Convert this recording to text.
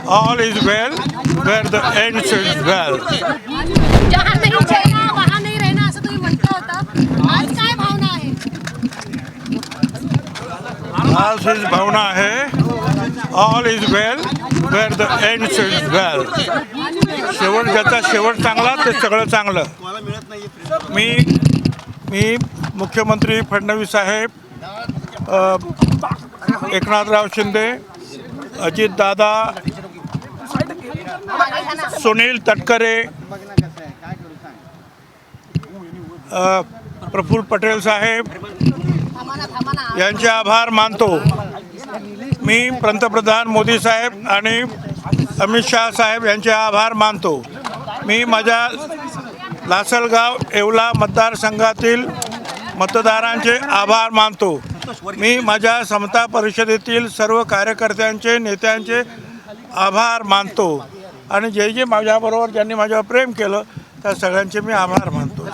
all is well where the end is well. जहाँ नहीं जाना वहाँ नहीं रहना असं तुम्ही म्हणता होता. आज काय भावना आहे? आज ही भावना आहे all is well where the end is well. शेवट ज्याचा शेवट चांगला ते सगळं चांगलं. मी मुख्यमंत्री फडणवीस साहेब, एकनाथराव शिंदे, अजितदादा, सुनील तटकरे, प्रफुल्ल पटेल साहेब यांचे आभार मानतो. मी पंतप्रधान मोदी साहेब आणि अमित शाह साहेब यांचे आभार मानतो. मी माझ्या लासलगाव येवला मतदारसंघातील मतदारांचे आभार मानतो. मी माझ्या समता परिषदेतील सर्व कार्यकर्त्यांचे नेत्यांचे आभार मानतो आणि जे माझ्याबरोबर ज्यांनी माझ्यावर प्रेम केलं त्या सगळ्यांचे मी आभार मानतो.